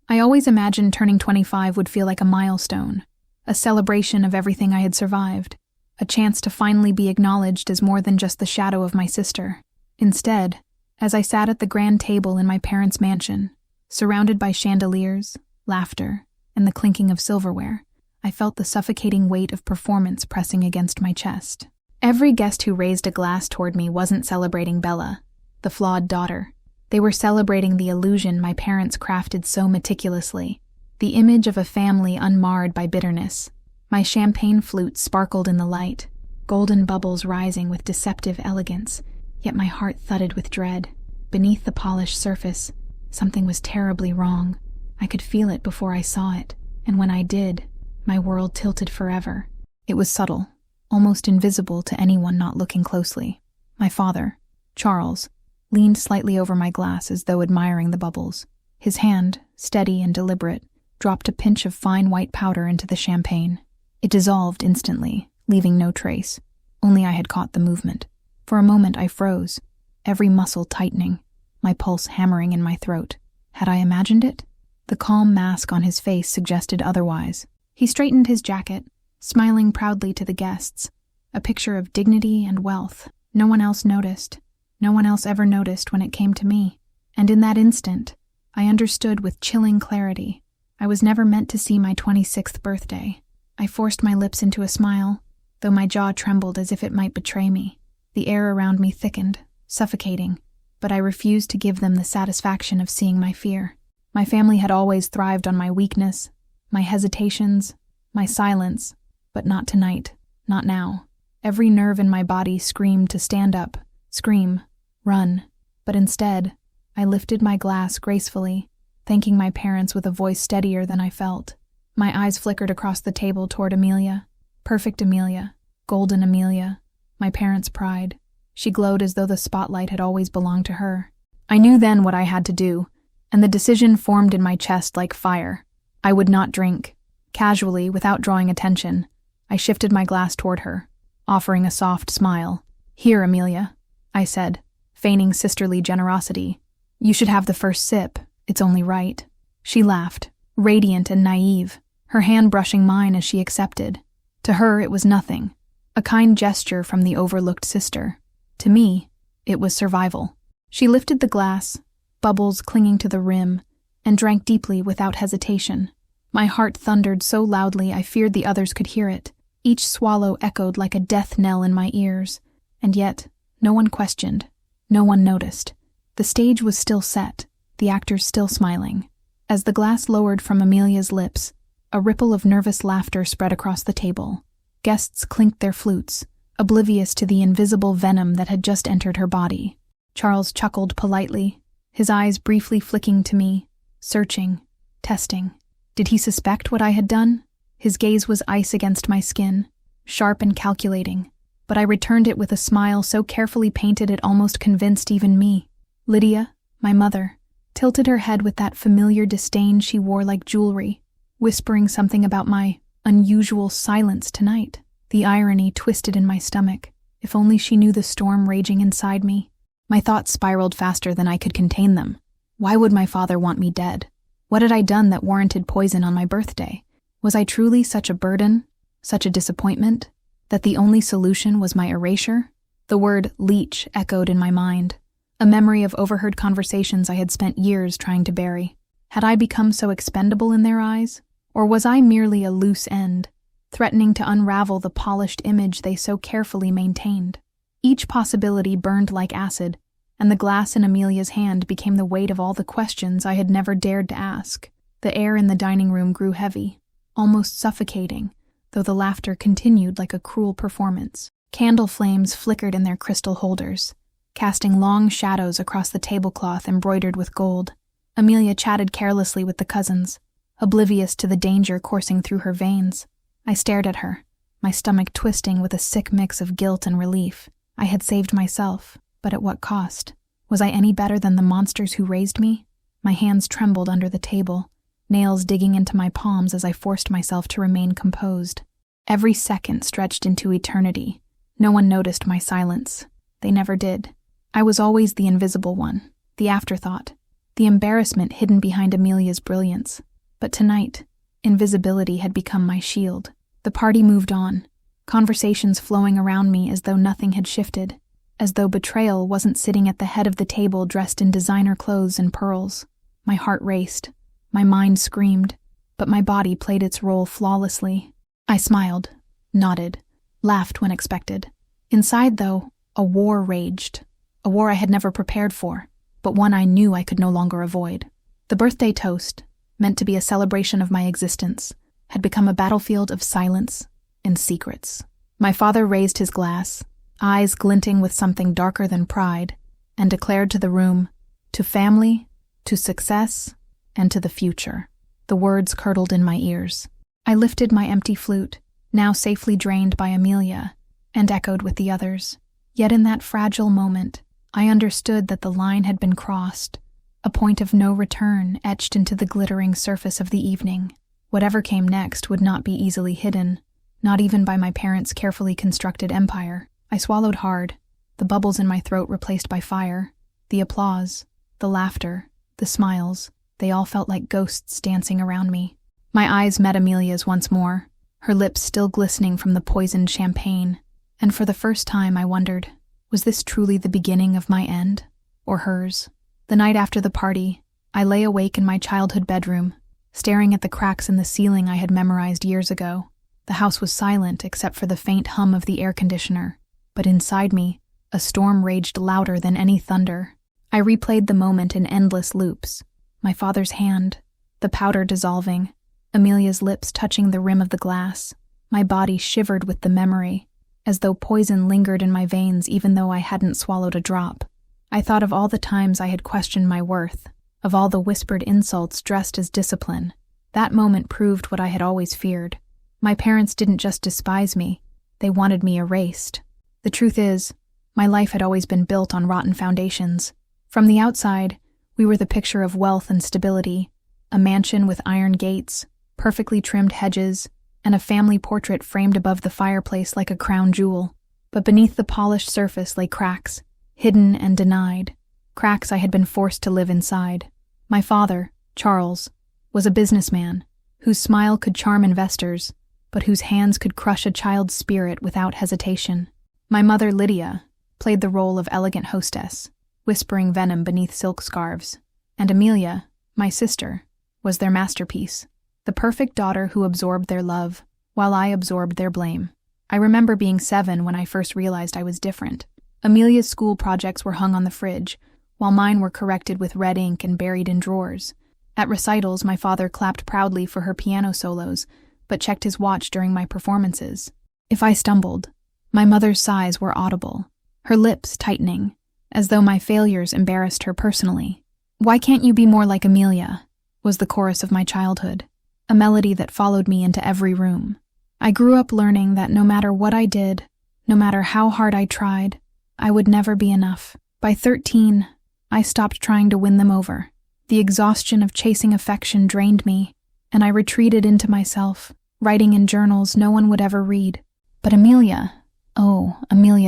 I always imagined turning 25 would feel like a milestone, a celebration of everything I had survived, a chance to finally be acknowledged as more than just the shadow of my sister. Instead, as I sat at the grand table in my parents' mansion, surrounded by chandeliers, laughter, and the clinking of silverware, I felt the suffocating weight of performance pressing against my chest. Every guest who raised a glass toward me wasn't celebrating Bella, the flawed daughter. They were celebrating the illusion my parents crafted so meticulously, the image of a family unmarred by bitterness. My champagne flute sparkled in the light, golden bubbles rising with deceptive elegance, yet my heart thudded with dread. Beneath the polished surface, something was terribly wrong. I could feel it before I saw it, and when I did, my world tilted forever. It was subtle, almost invisible to anyone not looking closely. My father, Charles, leaned slightly over my glass as though admiring the bubbles. His hand, steady and deliberate, dropped a pinch of fine white powder into the champagne. It dissolved instantly, leaving no trace. Only I had caught the movement. For a moment I froze, every muscle tightening, my pulse hammering in my throat. Had I imagined it? The calm mask on his face suggested otherwise. He straightened his jacket, smiling proudly to the guests, a picture of dignity and wealth. No one else noticed. No one else ever noticed when it came to me. And in that instant, I understood with chilling clarity. I was never meant to see my 26th birthday. I forced my lips into a smile, though my jaw trembled as if it might betray me. The air around me thickened, suffocating, but I refused to give them the satisfaction of seeing my fear. My family had always thrived on my weakness, my hesitations, my silence, but not tonight, not now. Every nerve in my body screamed to stand up, scream, run, but instead, I lifted my glass gracefully, thanking my parents with a voice steadier than I felt. My eyes flickered across the table toward Amelia, perfect Amelia, golden Amelia, my parents' pride. She glowed as though the spotlight had always belonged to her. I knew then what I had to do, and the decision formed in my chest like fire. I would not drink. Casually, without drawing attention, I shifted my glass toward her, offering a soft smile. "Here, Amelia," I said, feigning sisterly generosity. "You should have the first sip. It's only right." She laughed, radiant and naive, her hand brushing mine as she accepted. To her, it was nothing, a kind gesture from the overlooked sister. To me, it was survival. She lifted the glass, bubbles clinging to the rim, and drank deeply without hesitation. My heart thundered so loudly I feared the others could hear it. Each swallow echoed like a death knell in my ears, and yet no one questioned, no one noticed. The stage was still set, the actors still smiling. As the glass lowered from Amelia's lips, a ripple of nervous laughter spread across the table. Guests clinked their flutes, oblivious to the invisible venom that had just entered her body. Charles chuckled politely, his eyes briefly flicking to me, searching, testing. Did he suspect what I had done? His gaze was ice against my skin, sharp and calculating, but I returned it with a smile so carefully painted it almost convinced even me. Lydia, my mother, tilted her head with that familiar disdain she wore like jewelry, whispering something about my unusual silence tonight. The irony twisted in my stomach. If only she knew the storm raging inside me. My thoughts spiraled faster than I could contain them. Why would my father want me dead? What had I done that warranted poison on my birthday? Was I truly such a burden, such a disappointment, that the only solution was my erasure? The word Leech echoed in my mind, a memory of overheard conversations I had spent years trying to bury. Had I become so expendable in their eyes? Or was I merely a loose end, threatening to unravel the polished image they so carefully maintained? Each possibility burned like acid, and the glass in Amelia's hand became the weight of all the questions I had never dared to ask. The air in the dining room grew heavy, almost suffocating, though the laughter continued like a cruel performance. Candle flames flickered in their crystal holders, casting long shadows across the tablecloth embroidered with gold. Amelia chatted carelessly with the cousins, oblivious to the danger coursing through her veins. I stared at her, my stomach twisting with a sick mix of guilt and relief. I had saved myself, but at what cost? Was I any better than the monsters who raised me? My hands trembled under the table, nails digging into my palms as I forced myself to remain composed. Every second stretched into eternity. No one noticed my silence. They never did. I was always the invisible one, the afterthought, the embarrassment hidden behind Amelia's brilliance. But tonight, invisibility had become my shield. The party moved on, conversations flowing around me as though nothing had shifted, as though betrayal wasn't sitting at the head of the table dressed in designer clothes and pearls. My heart raced, my mind screamed, but my body played its role flawlessly. I smiled, nodded, laughed when expected. Inside, though, a war raged. A war I had never prepared for, but one I knew I could no longer avoid. The birthday toast, meant to be a celebration of my existence, had become a battlefield of silence and secrets. My father raised his glass, eyes glinting with something darker than pride, and declared to the room, to family, to success, and to the future. The words curdled in my ears. I lifted my empty flute, now safely drained by Amelia, and echoed with the others. Yet in that fragile moment, I understood that the line had been crossed, a point of no return etched into the glittering surface of the evening. Whatever came next would not be easily hidden, not even by my parents' carefully constructed empire. I swallowed hard, the bubbles in my throat replaced by fire. The applause, the laughter, the smiles, they all felt like ghosts dancing around me. My eyes met Amelia's once more, her lips still glistening from the poisoned champagne, and for the first time I wondered, was this truly the beginning of my end, or hers? The night after the party, I lay awake in my childhood bedroom, staring at the cracks in the ceiling I had memorized years ago. The house was silent except for the faint hum of the air conditioner, but inside me, a storm raged louder than any thunder. I replayed the moment in endless loops. My father's hand, the powder dissolving, Amelia's lips touching the rim of the glass. My body shivered with the memory, as though poison lingered in my veins even though I hadn't swallowed a drop. I thought of all the times I had questioned my worth, of all the whispered insults dressed as discipline. That moment proved what I had always feared. My parents didn't just despise me, they wanted me erased. The truth is, my life had always been built on rotten foundations. From the outside, we were the picture of wealth and stability, a mansion with iron gates, perfectly trimmed hedges, and a family portrait framed above the fireplace like a crown jewel. But beneath the polished surface lay cracks, hidden and denied, cracks I had been forced to live inside. My father, Charles, was a businessman, whose smile could charm investors, but whose hands could crush a child's spirit without hesitation. My mother, Lydia, played the role of elegant hostess, whispering venom beneath silk scarves, and Amelia, my sister, was their masterpiece, the perfect daughter who absorbed their love, while I absorbed their blame. I remember being 7 when I first realized I was different. Amelia's school projects were hung on the fridge, while mine were corrected with red ink and buried in drawers. At recitals, my father clapped proudly for her piano solos, but checked his watch during my performances. If I stumbled, my mother's sighs were audible, her lips tightening, as though my failures embarrassed her personally. "Why can't you be more like Amelia?" was the chorus of my childhood, a melody that followed me into every room. I grew up learning that no matter what I did, no matter how hard I tried, I would never be enough. By 13, I stopped trying to win them over. The exhaustion of chasing affection drained me, and I retreated into myself, writing in journals no one would ever read. But Amelia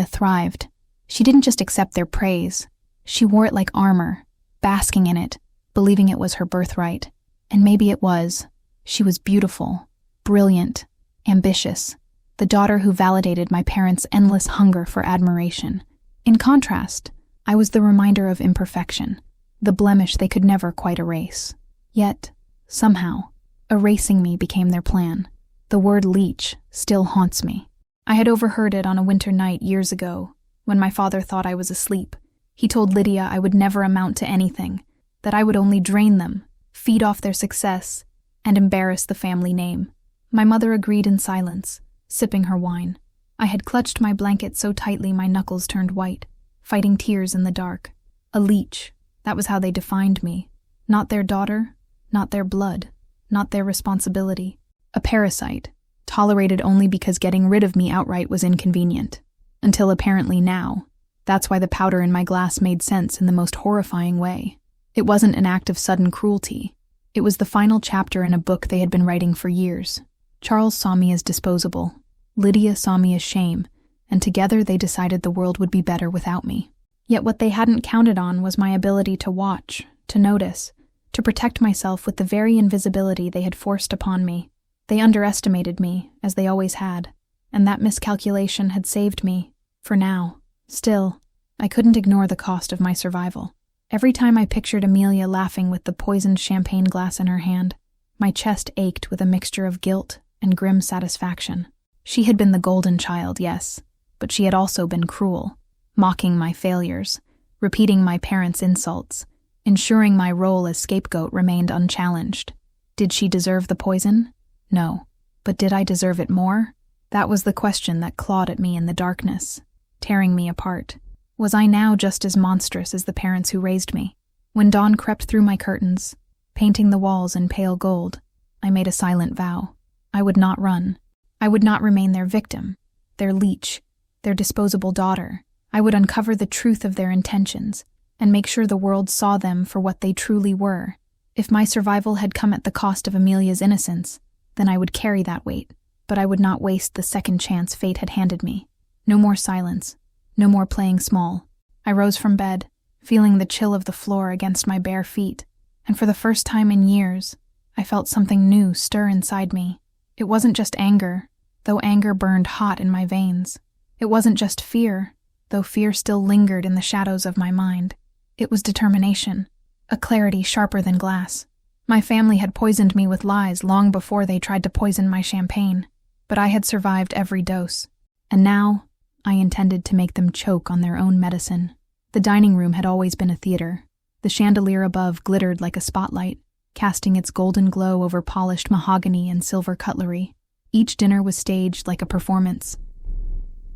thrived. She didn't just accept their praise. She wore it like armor, basking in it, believing it was her birthright. And maybe it was. She was beautiful, brilliant, ambitious, the daughter who validated my parents' endless hunger for admiration. In contrast, I was the reminder of imperfection, the blemish they could never quite erase. Yet, somehow, erasing me became their plan. The word Leech still haunts me. I had overheard it on a winter night years ago, when my father thought I was asleep. He told Lydia I would never amount to anything, that I would only drain them, feed off their success, and embarrass the family name. My mother agreed in silence, sipping her wine. I had clutched my blanket so tightly my knuckles turned white, fighting tears in the dark. A leech, that was how they defined me. Not their daughter, not their blood, not their responsibility. A parasite, tolerated only because getting rid of me outright was inconvenient. Until apparently now. That's why the powder in my glass made sense in the most horrifying way. It wasn't an act of sudden cruelty. It was the final chapter in a book they had been writing for years. Charles saw me as disposable. Lydia saw me as shame, and together they decided the world would be better without me. Yet what they hadn't counted on was my ability to watch, to notice, to protect myself with the very invisibility they had forced upon me. They underestimated me, as they always had, and that miscalculation had saved me, for now. Still, I couldn't ignore the cost of my survival. Every time I pictured Amelia laughing with the poisoned champagne glass in her hand, my chest ached with a mixture of guilt and grim satisfaction. She had been the golden child, yes, but she had also been cruel, mocking my failures, repeating my parents' insults, ensuring my role as scapegoat remained unchallenged. Did she deserve the poison? No. But did I deserve it more? That was the question that clawed at me in the darkness, tearing me apart. Was I now just as monstrous as the parents who raised me? When dawn crept through my curtains, painting the walls in pale gold, I made a silent vow. I would not run. I would not remain their victim, their leech, their disposable daughter. I would uncover the truth of their intentions and make sure the world saw them for what they truly were. If my survival had come at the cost of Amelia's innocence, then I would carry that weight, but I would not waste the second chance fate had handed me. No more silence. No more playing small. I rose from bed, feeling the chill of the floor against my bare feet, and for the first time in years, I felt something new stir inside me. It wasn't just anger, though anger burned hot in my veins. It wasn't just fear, though fear still lingered in the shadows of my mind. It was determination, a clarity sharper than glass. My family had poisoned me with lies long before they tried to poison my champagne, but I had survived every dose. And now, I intended to make them choke on their own medicine. The dining room had always been a theater. The chandelier above glittered like a spotlight, casting its golden glow over polished mahogany and silver cutlery. Each dinner was staged like a performance.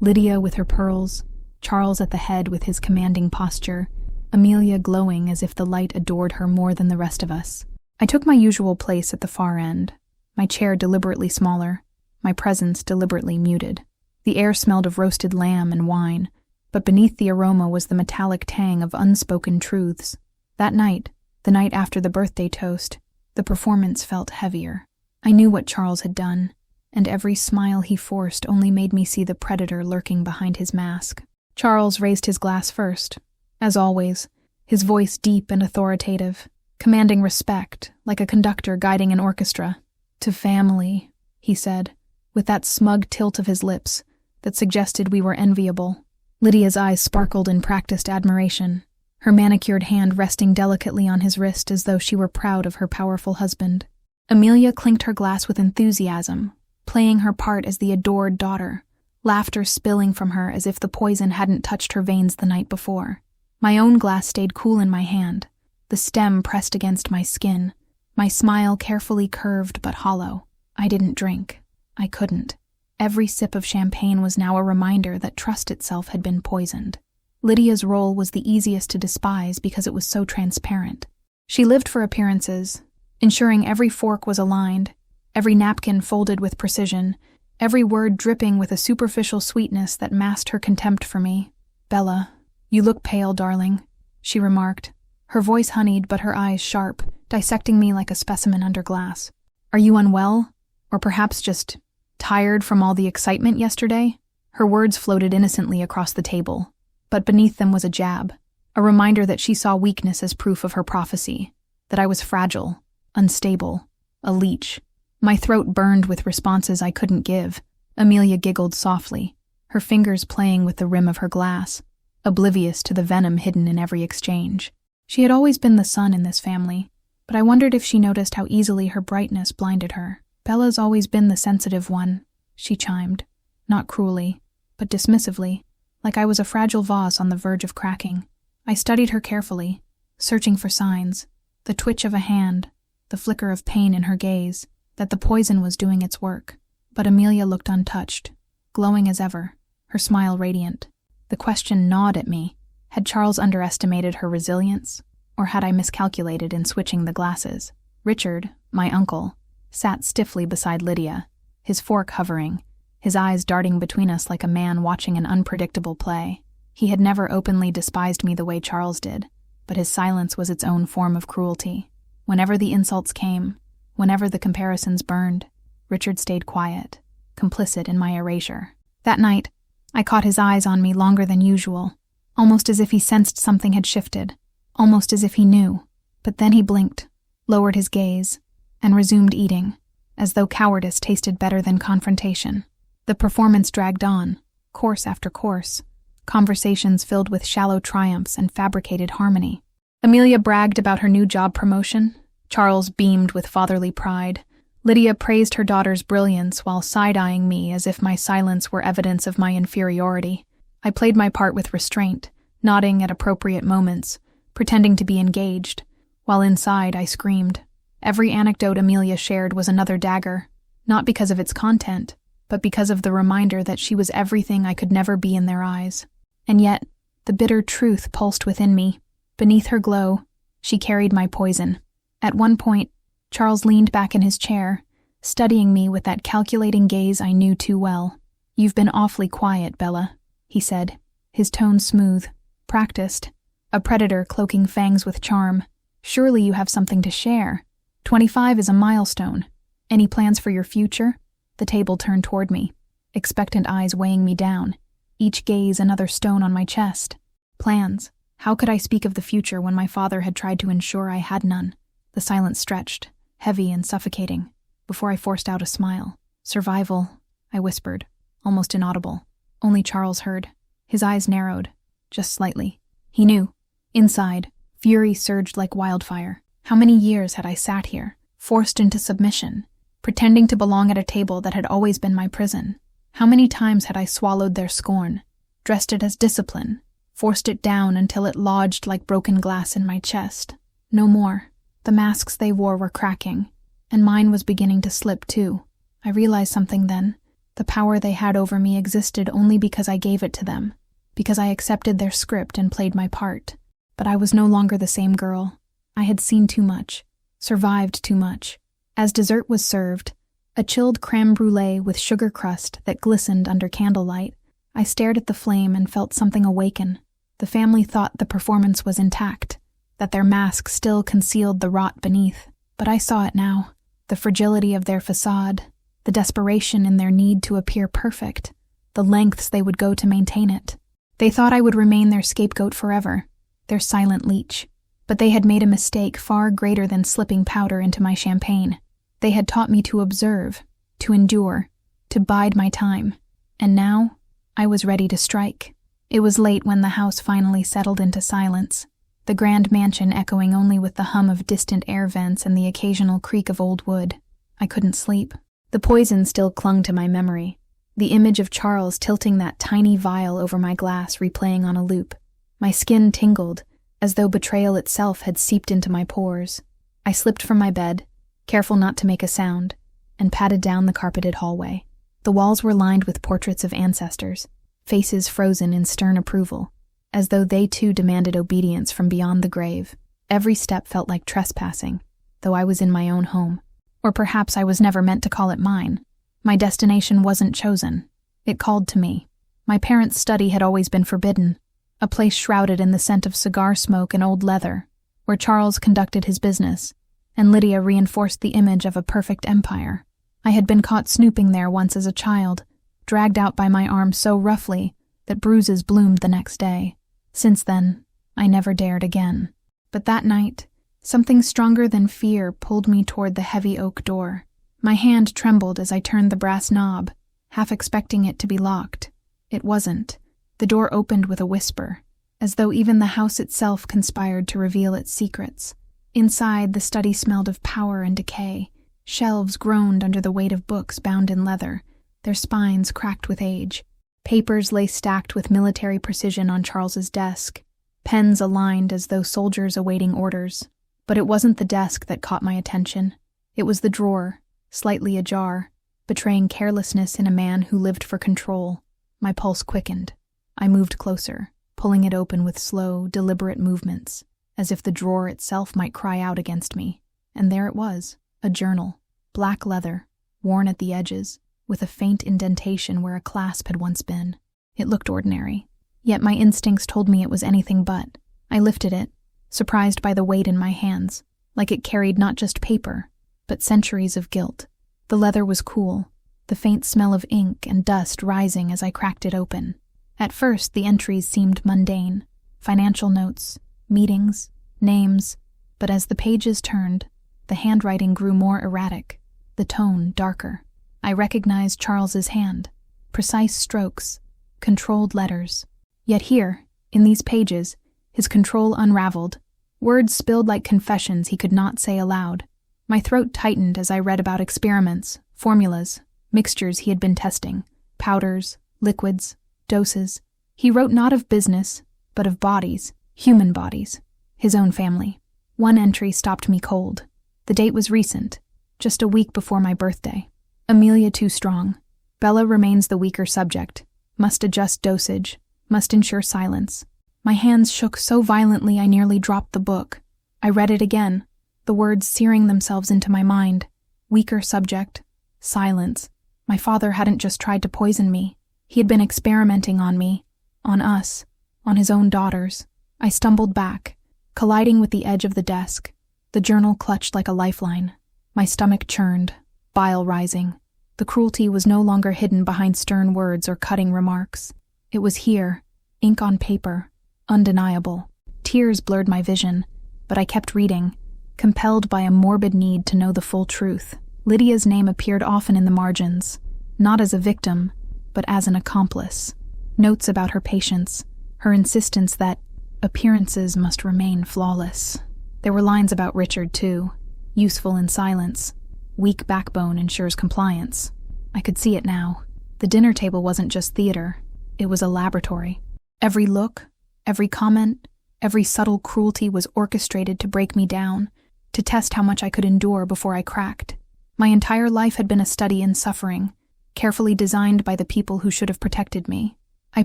Lydia with her pearls, Charles at the head with his commanding posture, Amelia glowing as if the light adored her more than the rest of us. I took my usual place at the far end, my chair deliberately smaller, my presence deliberately muted. The air smelled of roasted lamb and wine, but beneath the aroma was the metallic tang of unspoken truths. That night, the night after the birthday toast, the performance felt heavier. I knew what Charles had done, and every smile he forced only made me see the predator lurking behind his mask. Charles raised his glass first, as always, his voice deep and authoritative, commanding respect, like a conductor guiding an orchestra. "To family," he said, with that smug tilt of his lips that suggested we were enviable. Lydia's eyes sparkled in practiced admiration, her manicured hand resting delicately on his wrist as though she were proud of her powerful husband. Amelia clinked her glass with enthusiasm, playing her part as the adored daughter, laughter spilling from her as if the poison hadn't touched her veins the night before. My own glass stayed cool in my hand, the stem pressed against my skin, my smile carefully curved but hollow. I didn't drink. I couldn't. Every sip of champagne was now a reminder that trust itself had been poisoned. Lydia's role was the easiest to despise because it was so transparent. She lived for appearances, ensuring every fork was aligned, every napkin folded with precision, every word dripping with a superficial sweetness that masked her contempt for me. "Bella, you look pale, darling," she remarked, her voice honeyed but her eyes sharp, dissecting me like a specimen under glass. "Are you unwell? Or perhaps just tired from all the excitement yesterday?" Her words floated innocently across the table, but beneath them was a jab, a reminder that she saw weakness as proof of her prophecy, that I was fragile, unstable, a leech. My throat burned with responses I couldn't give. Amelia giggled softly, her fingers playing with the rim of her glass, oblivious to the venom hidden in every exchange. She had always been the sun in this family, but I wondered if she noticed how easily her brightness blinded her. "Bella's always been the sensitive one," she chimed, not cruelly, but dismissively, like I was a fragile vase on the verge of cracking. I studied her carefully, searching for signs, the twitch of a hand, the flicker of pain in her gaze, that the poison was doing its work. But Amelia looked untouched, glowing as ever, her smile radiant. The question gnawed at me. Had Charles underestimated her resilience, or had I miscalculated in switching the glasses? Richard, my uncle, sat stiffly beside Lydia, his fork hovering, his eyes darting between us like a man watching an unpredictable play. He had never openly despised me the way Charles did, but his silence was its own form of cruelty. Whenever the insults came, whenever the comparisons burned, Richard stayed quiet, complicit in my erasure. That night, I caught his eyes on me longer than usual, almost as if he sensed something had shifted, almost as if he knew. But then he blinked, lowered his gaze, and resumed eating, as though cowardice tasted better than confrontation. The performance dragged on, course after course, conversations filled with shallow triumphs and fabricated harmony. Amelia bragged about her new job promotion. Charles beamed with fatherly pride. Lydia praised her daughter's brilliance while side-eyeing me as if my silence were evidence of my inferiority. I played my part with restraint, nodding at appropriate moments, pretending to be engaged, while inside I screamed. Every anecdote Amelia shared was another dagger, not because of its content, but because of the reminder that she was everything I could never be in their eyes. And yet, the bitter truth pulsed within me. Beneath her glow, she carried my poison. At one point, Charles leaned back in his chair, studying me with that calculating gaze I knew too well. "You've been awfully quiet, Bella," he said, his tone smooth, practiced, a predator cloaking fangs with charm. "Surely you have something to share. 25 is a milestone. Any plans for your future?" The table turned toward me, expectant eyes weighing me down, each gaze another stone on my chest. Plans. How could I speak of the future when my father had tried to ensure I had none? The silence stretched, heavy and suffocating, before I forced out a smile. "Survival," I whispered, almost inaudible. Only Charles heard. His eyes narrowed, just slightly. He knew. Inside, fury surged like wildfire. How many years had I sat here, forced into submission, pretending to belong at a table that had always been my prison? How many times had I swallowed their scorn, dressed it as discipline, forced it down until it lodged like broken glass in my chest? No more. The masks they wore were cracking, and mine was beginning to slip too. I realized something then. The power they had over me existed only because I gave it to them, because I accepted their script and played my part. But I was no longer the same girl. I had seen too much, survived too much. As dessert was served, a chilled crème brûlée with sugar crust that glistened under candlelight, I stared at the flame and felt something awaken. The family thought the performance was intact, that their mask still concealed the rot beneath. But I saw it now, the fragility of their facade, the desperation in their need to appear perfect, the lengths they would go to maintain it. They thought I would remain their scapegoat forever, their silent leech. But they had made a mistake far greater than slipping powder into my champagne. They had taught me to observe, to endure, to bide my time. And now, I was ready to strike. It was late when the house finally settled into silence, the grand mansion echoing only with the hum of distant air vents and the occasional creak of old wood. I couldn't sleep. The poison still clung to my memory, the image of Charles tilting that tiny vial over my glass replaying on a loop. My skin tingled, as though betrayal itself had seeped into my pores. I slipped from my bed, careful not to make a sound, and padded down the carpeted hallway. The walls were lined with portraits of ancestors, faces frozen in stern approval, as though they too demanded obedience from beyond the grave. Every step felt like trespassing, though I was in my own home. Or perhaps I was never meant to call it mine. My destination wasn't chosen. It called to me. My parents' study had always been forbidden, a place shrouded in the scent of cigar smoke and old leather, where Charles conducted his business, and Lydia reinforced the image of a perfect empire. I had been caught snooping there once as a child, dragged out by my arm so roughly that bruises bloomed the next day. Since then, I never dared again. But that night, something stronger than fear pulled me toward the heavy oak door. My hand trembled as I turned the brass knob, half expecting it to be locked. It wasn't. The door opened with a whisper, as though even the house itself conspired to reveal its secrets. Inside, the study smelled of power and decay. Shelves groaned under the weight of books bound in leather, their spines cracked with age. Papers lay stacked with military precision on Charles's desk, pens aligned as though soldiers awaiting orders. But it wasn't the desk that caught my attention. It was the drawer, slightly ajar, betraying carelessness in a man who lived for control. My pulse quickened. I moved closer, pulling it open with slow, deliberate movements, as if the drawer itself might cry out against me. And there it was, a journal, black leather, worn at the edges, with a faint indentation where a clasp had once been. It looked ordinary, yet my instincts told me it was anything but. I lifted it, surprised by the weight in my hands, like it carried not just paper, but centuries of guilt. The leather was cool, the faint smell of ink and dust rising as I cracked it open. At first, the entries seemed mundane, financial notes, meetings, names, But as the pages turned, the handwriting grew more erratic, the tone darker. I recognized Charles's hand. Precise strokes, controlled letters. Yet here, in these pages, his control unraveled. Words spilled like confessions he could not say aloud. My throat tightened as I read about experiments, formulas, mixtures he had been testing, powders, liquids, doses. He wrote not of business, but of bodies, human bodies, his own family. One entry stopped me cold. The date was recent, just a week before my birthday. Amelia too strong. Bella remains the weaker subject, must adjust dosage, must ensure silence. My hands shook so violently I nearly dropped the book. I read it again, the words searing themselves into my mind. Weaker subject, silence. My father hadn't just tried to poison me. He had been experimenting on me, on us, on his own daughters. I stumbled back, colliding with the edge of the desk. The journal clutched like a lifeline. My stomach churned, bile rising. The cruelty was no longer hidden behind stern words or cutting remarks. It was here, ink on paper, undeniable. Tears blurred my vision, but I kept reading, compelled by a morbid need to know the full truth. Lydia's name appeared often in the margins, not as a victim, but as an accomplice. Notes about her patience, her insistence that appearances must remain flawless. There were lines about Richard, too, useful in silence. Weak backbone ensures compliance. I could see it now. The dinner table wasn't just theater, it was a laboratory. Every look, every comment, every subtle cruelty was orchestrated to break me down, to test how much I could endure before I cracked. My entire life had been a study in suffering, carefully designed by the people who should have protected me. I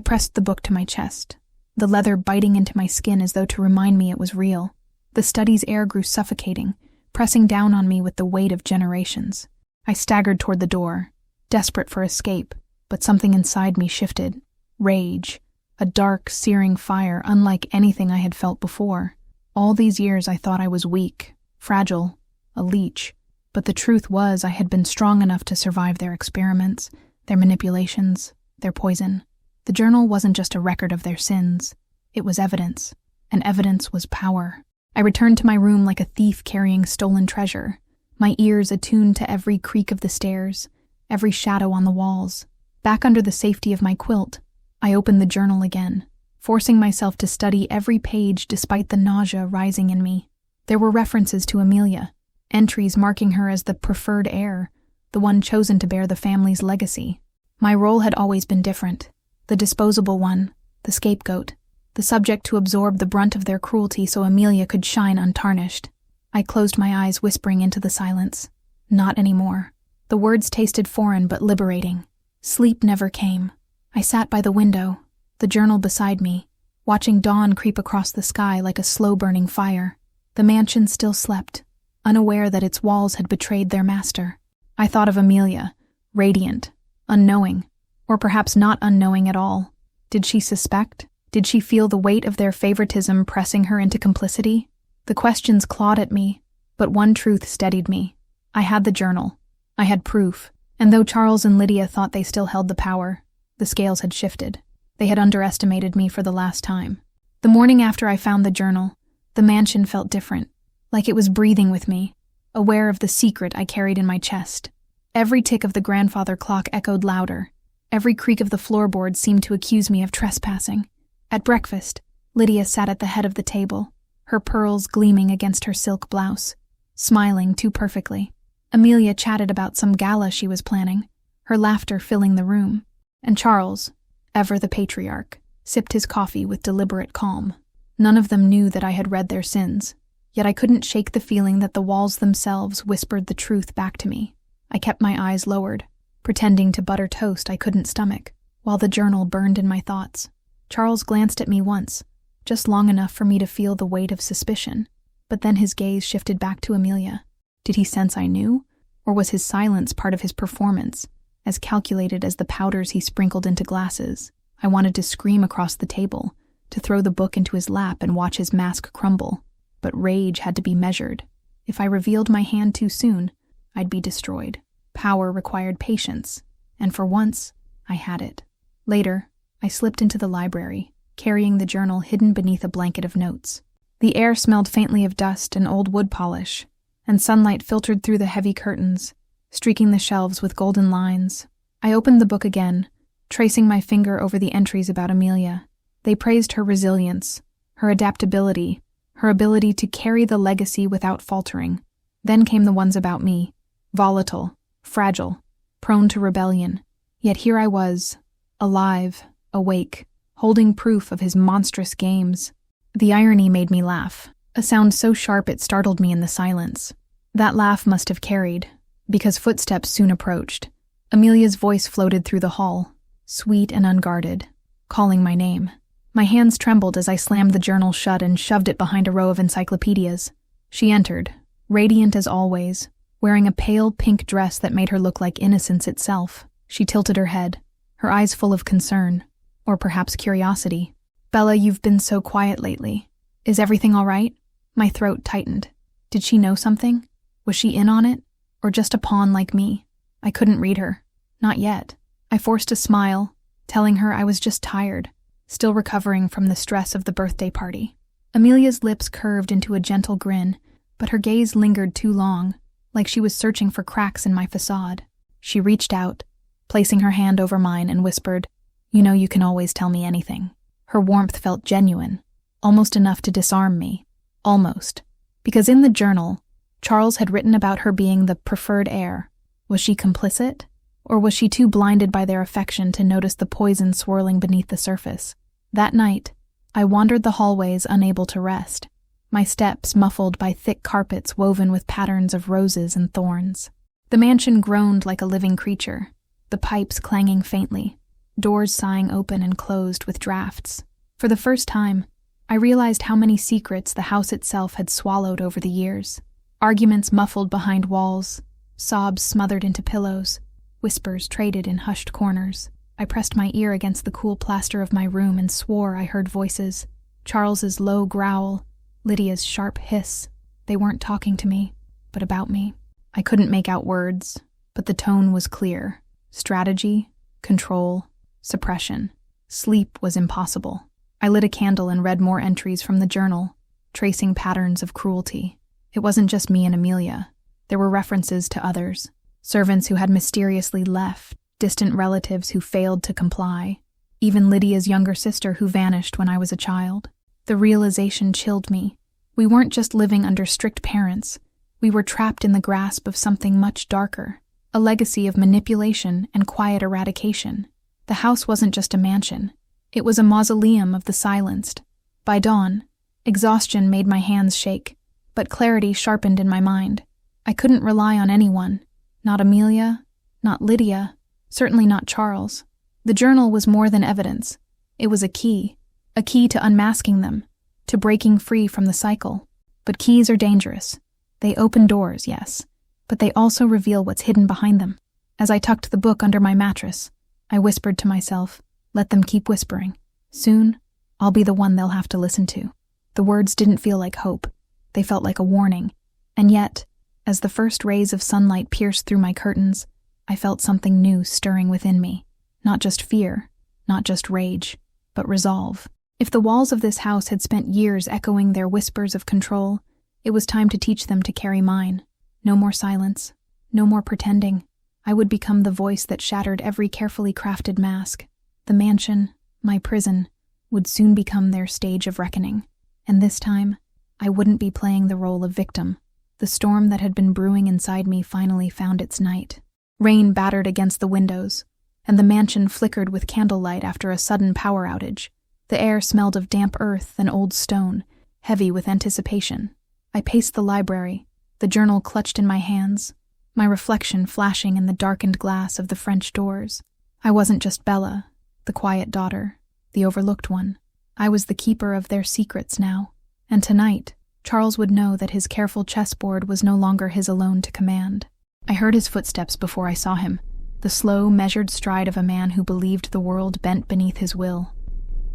pressed the book to my chest, the leather biting into my skin as though to remind me it was real. The study's air grew suffocating, pressing down on me with the weight of generations. I staggered toward the door, desperate for escape, but something inside me shifted. Rage, a dark, searing fire unlike anything I had felt before. All these years I thought I was weak, fragile, a leech, but the truth was I had been strong enough to survive their experiments, their manipulations, their poison. The journal wasn't just a record of their sins, it was evidence, and evidence was power. I returned to my room like a thief carrying stolen treasure, my ears attuned to every creak of the stairs, every shadow on the walls. Back under the safety of my quilt, I opened the journal again, forcing myself to study every page despite the nausea rising in me. There were references to Amelia, entries marking her as the preferred heir, the one chosen to bear the family's legacy. My role had always been different, the disposable one, the scapegoat, the subject to absorb the brunt of their cruelty so Amelia could shine untarnished. I closed my eyes, whispering into the silence. Not anymore. The words tasted foreign but liberating. Sleep never came. I sat by the window, the journal beside me, watching dawn creep across the sky like a slow-burning fire. The mansion still slept, unaware that its walls had betrayed their master. I thought of Amelia, radiant, unknowing, or perhaps not unknowing at all. Did she suspect? Did she feel the weight of their favoritism pressing her into complicity? The questions clawed at me, but one truth steadied me. I had the journal. I had proof. And though Charles and Lydia thought they still held the power, the scales had shifted. They had underestimated me for the last time. The morning after I found the journal, the mansion felt different, like it was breathing with me, aware of the secret I carried in my chest. Every tick of the grandfather clock echoed louder. Every creak of the floorboards seemed to accuse me of trespassing. At breakfast, Lydia sat at the head of the table, her pearls gleaming against her silk blouse, smiling too perfectly. Amelia chatted about some gala she was planning, her laughter filling the room. And Charles, ever the patriarch, sipped his coffee with deliberate calm. None of them knew that I had read their sins, yet I couldn't shake the feeling that the walls themselves whispered the truth back to me. I kept my eyes lowered, pretending to butter toast I couldn't stomach, while the journal burned in my thoughts. Charles glanced at me once, just long enough for me to feel the weight of suspicion, but then his gaze shifted back to Amelia. Did he sense I knew, or was his silence part of his performance, as calculated as the powders he sprinkled into glasses? I wanted to scream across the table, to throw the book into his lap and watch his mask crumble, but rage had to be measured. If I revealed my hand too soon, I'd be destroyed. Power required patience, and for once, I had it. Later, I slipped into the library, carrying the journal hidden beneath a blanket of notes. The air smelled faintly of dust and old wood polish, and sunlight filtered through the heavy curtains, streaking the shelves with golden lines. I opened the book again, tracing my finger over the entries about Amelia. They praised her resilience, her adaptability, her ability to carry the legacy without faltering. Then came the ones about me, volatile, fragile, prone to rebellion. Yet here I was, alive, awake, holding proof of his monstrous games. The irony made me laugh, a sound so sharp it startled me in the silence. That laugh must have carried, because footsteps soon approached. Amelia's voice floated through the hall, sweet and unguarded, calling my name. My hands trembled as I slammed the journal shut and shoved it behind a row of encyclopedias. She entered, radiant as always, wearing a pale pink dress that made her look like innocence itself. She tilted her head, her eyes full of concern, or perhaps curiosity. "Bella, you've been so quiet lately. Is everything all right?" My throat tightened. Did she know something? Was she in on it? Or just a pawn like me? I couldn't read her. Not yet. I forced a smile, telling her I was just tired, still recovering from the stress of the birthday party. Amelia's lips curved into a gentle grin, but her gaze lingered too long, like she was searching for cracks in my facade. She reached out, placing her hand over mine, and whispered, "You know you can always tell me anything." Her warmth felt genuine, almost enough to disarm me. Almost. Because in the journal, Charles had written about her being the preferred heir. Was she complicit? Or was she too blinded by their affection to notice the poison swirling beneath the surface? That night, I wandered the hallways unable to rest, my steps muffled by thick carpets woven with patterns of roses and thorns. The mansion groaned like a living creature, the pipes clanging faintly, doors sighing open and closed with drafts. For the first time, I realized how many secrets the house itself had swallowed over the years. Arguments muffled behind walls, sobs smothered into pillows, whispers traded in hushed corners. I pressed my ear against the cool plaster of my room and swore I heard voices. Charles's low growl, Lydia's sharp hiss. They weren't talking to me, but about me. I couldn't make out words, but the tone was clear. Strategy, control, suppression. Sleep was impossible. I lit a candle and read more entries from the journal, tracing patterns of cruelty. It wasn't just me and Amelia. There were references to others. Servants who had mysteriously left, distant relatives who failed to comply, even Lydia's younger sister who vanished when I was a child. The realization chilled me. We weren't just living under strict parents. We were trapped in the grasp of something much darker, a legacy of manipulation and quiet eradication. The house wasn't just a mansion. It was a mausoleum of the silenced. By dawn, exhaustion made my hands shake, but clarity sharpened in my mind. I couldn't rely on anyone. Not Amelia, not Lydia, certainly not Charles. The journal was more than evidence. It was a key to unmasking them, to breaking free from the cycle. But keys are dangerous. They open doors, yes, but they also reveal what's hidden behind them. As I tucked the book under my mattress, I whispered to myself, let them keep whispering. Soon, I'll be the one they'll have to listen to. The words didn't feel like hope. They felt like a warning. And yet, as the first rays of sunlight pierced through my curtains, I felt something new stirring within me. Not just fear, not just rage, but resolve. If the walls of this house had spent years echoing their whispers of control, it was time to teach them to carry mine. No more silence, no more pretending. I would become the voice that shattered every carefully crafted mask. The mansion, my prison, would soon become their stage of reckoning. And this time, I wouldn't be playing the role of victim. The storm that had been brewing inside me finally found its night. Rain battered against the windows, and the mansion flickered with candlelight after a sudden power outage. The air smelled of damp earth and old stone, heavy with anticipation. I paced the library, the journal clutched in my hands, my reflection flashing in the darkened glass of the French doors. I wasn't just Bella, the quiet daughter, the overlooked one. I was the keeper of their secrets now. And tonight, Charles would know that his careful chessboard was no longer his alone to command. I heard his footsteps before I saw him, the slow, measured stride of a man who believed the world bent beneath his will.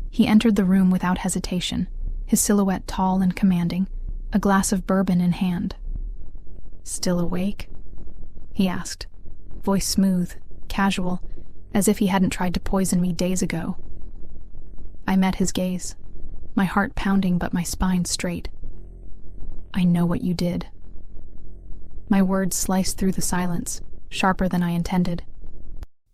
He entered the room without hesitation, his silhouette tall and commanding, a glass of bourbon in hand. "Still awake?" he asked, voice smooth, casual, as if he hadn't tried to poison me days ago. I met his gaze. my heart pounding but my spine straight. I know what you did. My words sliced through the silence, sharper than I intended.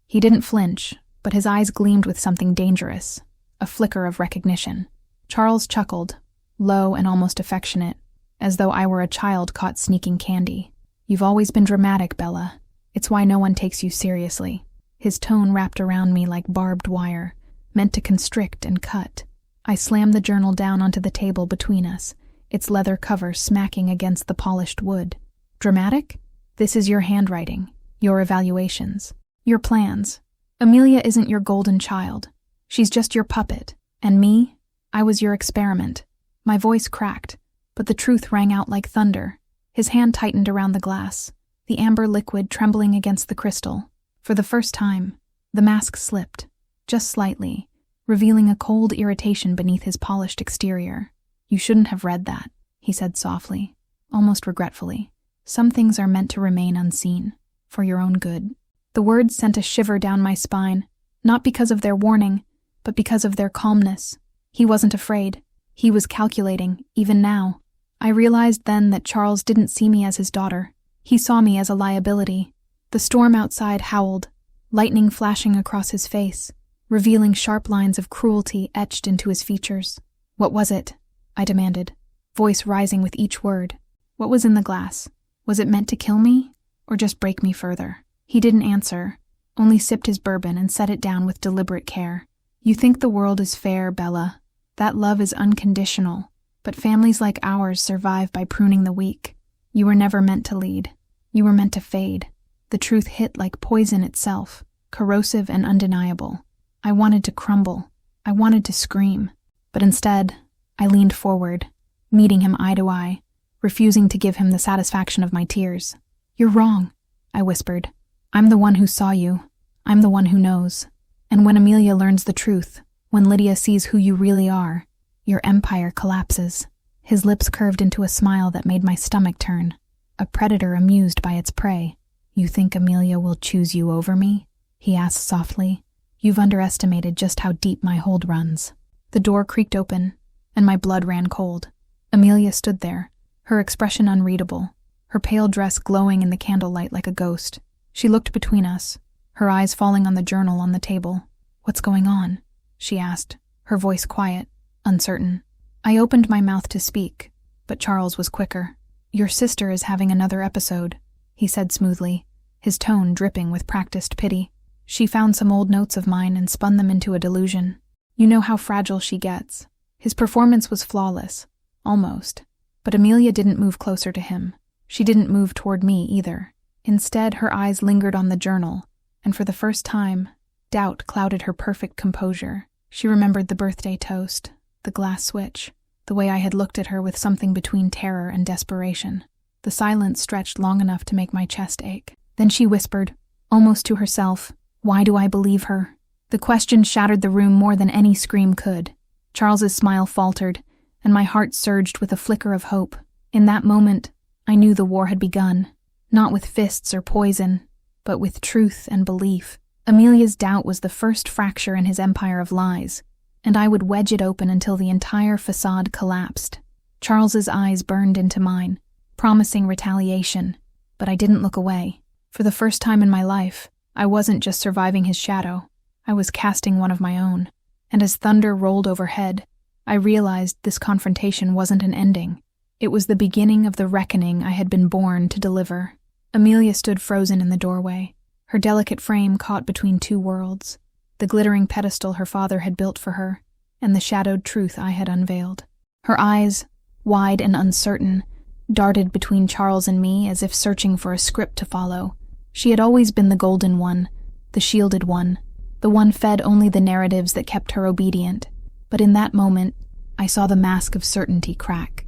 He didn't flinch, but his eyes gleamed with something dangerous, a flicker of recognition. Charles chuckled, low and almost affectionate, as though I were a child caught sneaking candy. You've always been dramatic, Bella. It's why no one takes you seriously. His tone wrapped around me like barbed wire, meant to constrict and cut. I slammed the journal down onto the table between us, its leather cover smacking against the polished wood. Dramatic? This is your handwriting, your evaluations, your plans. Amelia isn't your golden child. She's just your puppet. And me? I was your experiment. My voice cracked, but the truth rang out like thunder. His hand tightened around the glass, the amber liquid trembling against the crystal. For the first time, the mask slipped, just slightly, revealing a cold irritation beneath his polished exterior. You shouldn't have read that, he said softly, almost regretfully. Some things are meant to remain unseen, for your own good. The words sent a shiver down my spine, not because of their warning, but because of their calmness. He wasn't afraid. He was calculating, even now. I realized then that Charles didn't see me as his daughter. He saw me as a liability. The storm outside howled, lightning flashing across his face, revealing sharp lines of cruelty etched into his features. What was it? I demanded, voice rising with each word. What was in the glass? Was it meant to kill me, or just break me further? He didn't answer, only sipped his bourbon and set it down with deliberate care. You think the world is fair, Bella. That love is unconditional, but families like ours survive by pruning the weak. You were never meant to lead. You were meant to fade. The truth hit like poison itself, corrosive and undeniable. I wanted to crumble. I wanted to scream. But instead, I leaned forward, meeting him eye to eye, refusing to give him the satisfaction of my tears. You're wrong, I whispered. I'm the one who saw you. I'm the one who knows. And when Amelia learns the truth, when Lydia sees who you really are, your empire collapses. His lips curved into a smile that made my stomach turn. A predator amused by its prey. You think Amelia will choose you over me? He asked softly. You've underestimated just how deep my hold runs. The door creaked open, and my blood ran cold. Amelia stood there, her expression unreadable, her pale dress glowing in the candlelight like a ghost. She looked between us, her eyes falling on the journal on the table. What's going on? She asked, her voice quiet, uncertain. I opened my mouth to speak, but Charles was quicker. Your sister is having another episode, he said smoothly, his tone dripping with practiced pity. She found some old notes of mine and spun them into a delusion. You know how fragile she gets. His performance was flawless, almost, but Amelia didn't move closer to him. She didn't move toward me either. Instead, her eyes lingered on the journal, and for the first time, doubt clouded her perfect composure. She remembered the birthday toast, the glass switch, the way I had looked at her with something between terror and desperation. The silence stretched long enough to make my chest ache. Then she whispered, almost to herself, why do I believe her? The question shattered the room more than any scream could. Charles's smile faltered, and my heart surged with a flicker of hope. In that moment, I knew the war had begun, not with fists or poison, but with truth and belief. Amelia's doubt was the first fracture in his empire of lies, and I would wedge it open until the entire facade collapsed. Charles's eyes burned into mine, promising retaliation, but I didn't look away. For the first time in my life, I wasn't just surviving his shadow, I was casting one of my own. And as thunder rolled overhead, I realized this confrontation wasn't an ending. It was the beginning of the reckoning I had been born to deliver. Amelia stood frozen in the doorway, her delicate frame caught between two worlds, the glittering pedestal her father had built for her, and the shadowed truth I had unveiled. Her eyes, wide and uncertain, darted between Charles and me as if searching for a script to follow. She had always been the golden one, the shielded one, the one fed only the narratives that kept her obedient. But in that moment, I saw the mask of certainty crack.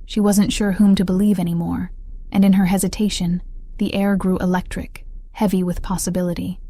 She wasn't sure whom to believe anymore, and in her hesitation, the air grew electric, heavy with possibility.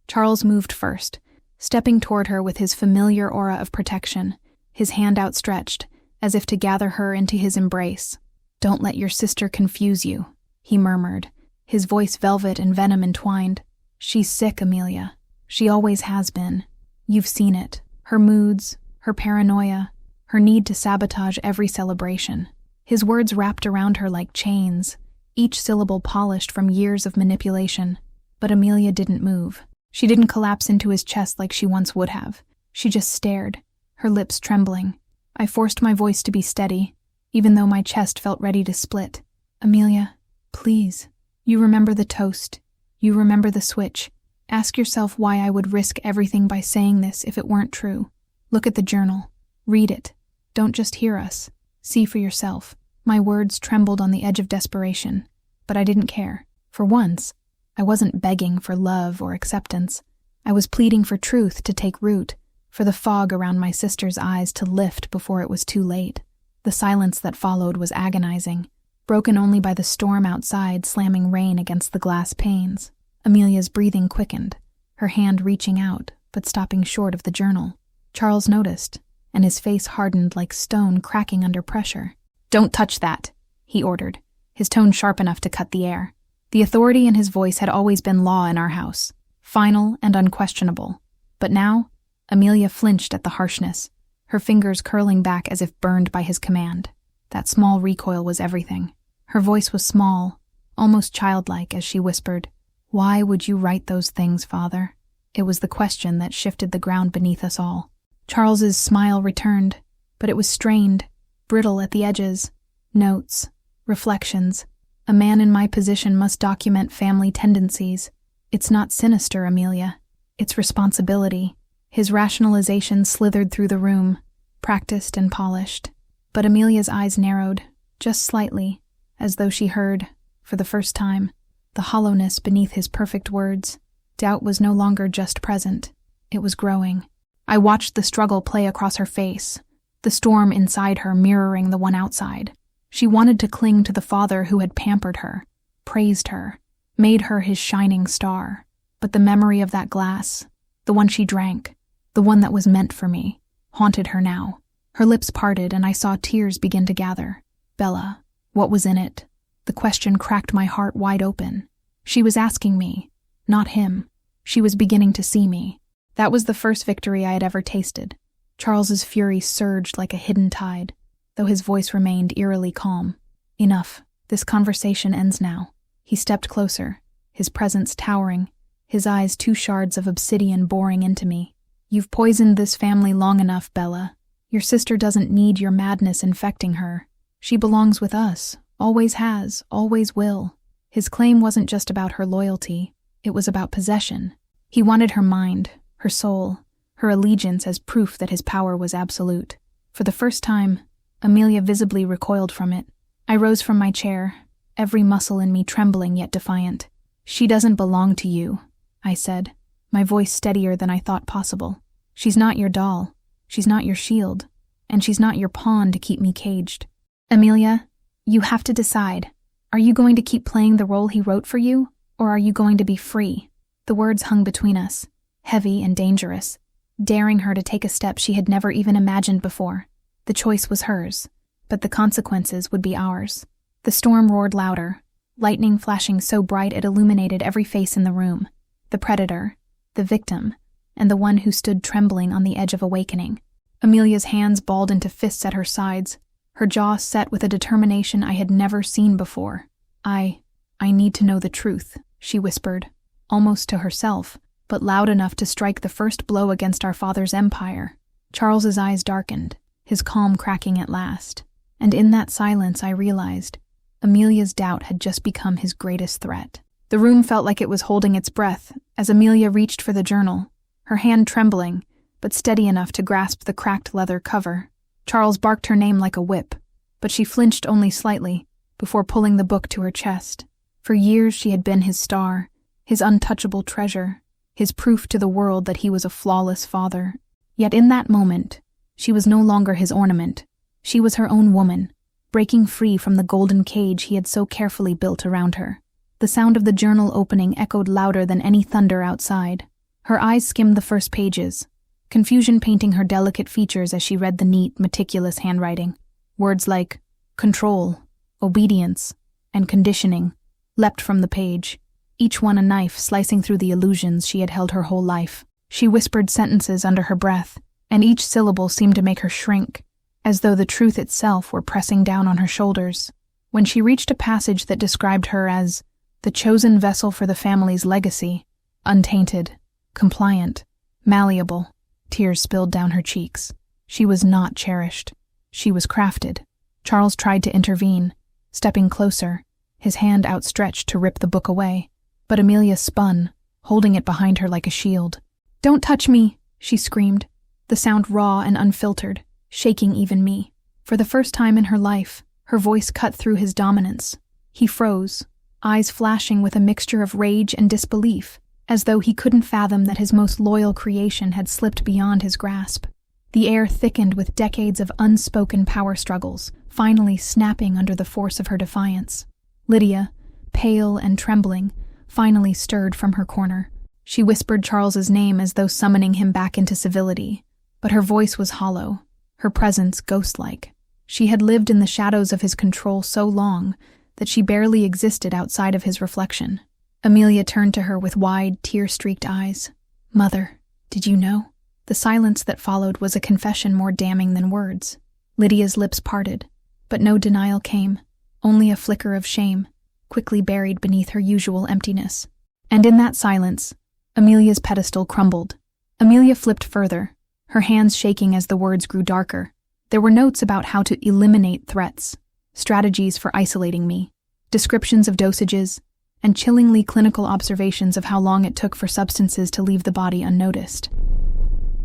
Charles moved first, stepping toward her with his familiar aura of protection, his hand outstretched, as if to gather her into his embrace. Don't let your sister confuse you, he murmured, his voice velvet and venom entwined. She's sick, Amelia. She always has been. You've seen it. Her moods, her paranoia, her need to sabotage every celebration. His words wrapped around her like chains, each syllable polished from years of manipulation. But Amelia didn't move. She didn't collapse into his chest like she once would have. She just stared, her lips trembling. I forced my voice to be steady, even though my chest felt ready to split. Amelia, please. You remember the toast. You remember the switch. Ask yourself why I would risk everything by saying this if it weren't true. Look at the journal. Read it. Don't just hear us. See for yourself. My words trembled on the edge of desperation, but I didn't care. For once, I wasn't begging for love or acceptance. I was pleading for truth to take root, for the fog around my sister's eyes to lift before it was too late. The silence that followed was agonizing, broken only by the storm outside slamming rain against the glass panes. Amelia's breathing quickened, her hand reaching out, but stopping short of the journal. Charles noticed, and his face hardened like stone cracking under pressure. "Don't touch that," he ordered, his tone sharp enough to cut the air. The authority in his voice had always been law in our house, final and unquestionable. But now, Amelia flinched at the harshness, her fingers curling back as if burned by his command. That small recoil was everything. Her voice was small, almost childlike, as she whispered, "Why would you write those things, Father?" It was the question that shifted the ground beneath us all. Charles's smile returned, but it was strained, brittle at the edges. Notes, reflections. A man in my position must document family tendencies. It's not sinister, Amelia. It's responsibility. His rationalization slithered through the room, practiced and polished. But Amelia's eyes narrowed, just slightly, as though she heard, for the first time, the hollowness beneath his perfect words. Doubt was no longer just present. It was growing. I watched the struggle play across her face, the storm inside her mirroring the one outside. She wanted to cling to the father who had pampered her, praised her, made her his shining star. But the memory of that glass, the one she drank, the one that was meant for me, haunted her now. Her lips parted and I saw tears begin to gather. Bella, what was in it? The question cracked my heart wide open. She was asking me, not him. She was beginning to see me. That was the first victory I had ever tasted. Charles's fury surged like a hidden tide, though his voice remained eerily calm. Enough. This conversation ends now. He stepped closer, his presence towering, his eyes two shards of obsidian boring into me. You've poisoned this family long enough, Bella. Your sister doesn't need your madness infecting her. She belongs with us, always has, always will. His claim wasn't just about her loyalty, it was about possession. He wanted her mind, her soul, her allegiance as proof that his power was absolute. For the first time, Amelia visibly recoiled from it. I rose from my chair, every muscle in me trembling yet defiant. "She doesn't belong to you," I said, my voice steadier than I thought possible. "She's not your doll, she's not your shield, and she's not your pawn to keep me caged. Amelia, you have to decide. Are you going to keep playing the role he wrote for you, or are you going to be free?" The words hung between us, heavy and dangerous, daring her to take a step she had never even imagined before. The choice was hers, but the consequences would be ours. The storm roared louder, lightning flashing so bright it illuminated every face in the room. The predator, the victim, and the one who stood trembling on the edge of awakening. Amelia's hands balled into fists at her sides, her jaw set with a determination I had never seen before. I need to know the truth," she whispered, almost to herself, but loud enough to strike the first blow against our father's empire. Charles's eyes darkened, his calm cracking at last, and in that silence I realized Amelia's doubt had just become his greatest threat. The room felt like it was holding its breath as Amelia reached for the journal, her hand trembling, but steady enough to grasp the cracked leather cover. Charles barked her name like a whip, but she flinched only slightly before pulling the book to her chest. For years she had been his star, his untouchable treasure, his proof to the world that he was a flawless father. Yet in that moment, she was no longer his ornament. She was her own woman, breaking free from the golden cage he had so carefully built around her. The sound of the journal opening echoed louder than any thunder outside. Her eyes skimmed the first pages, confusion painting her delicate features as she read the neat, meticulous handwriting. Words like control, obedience, and conditioning leapt from the page, each one a knife slicing through the illusions she had held her whole life. She whispered sentences under her breath, and each syllable seemed to make her shrink, as though the truth itself were pressing down on her shoulders. When she reached a passage that described her as the chosen vessel for the family's legacy, untainted, compliant, malleable, tears spilled down her cheeks. She was not cherished. She was crafted. Charles tried to intervene, stepping closer, his hand outstretched to rip the book away, but Amelia spun, holding it behind her like a shield. "Don't touch me," she screamed, the sound raw and unfiltered, shaking even me. For the first time in her life, her voice cut through his dominance. He froze, eyes flashing with a mixture of rage and disbelief, as though he couldn't fathom that his most loyal creation had slipped beyond his grasp. The air thickened with decades of unspoken power struggles, finally snapping under the force of her defiance. Lydia, pale and trembling, finally stirred from her corner. She whispered Charles's name as though summoning him back into civility, but her voice was hollow, her presence ghost-like. She had lived in the shadows of his control so long that she barely existed outside of his reflection. Amelia turned to her with wide, tear-streaked eyes. "Mother, did you know?" The silence that followed was a confession more damning than words. Lydia's lips parted, but no denial came, only a flicker of shame, quickly buried beneath her usual emptiness. And in that silence, Amelia's pedestal crumbled. Amelia flipped further, her hands shaking as the words grew darker. There were notes about how to eliminate threats, strategies for isolating me, descriptions of dosages, and chillingly clinical observations of how long it took for substances to leave the body unnoticed.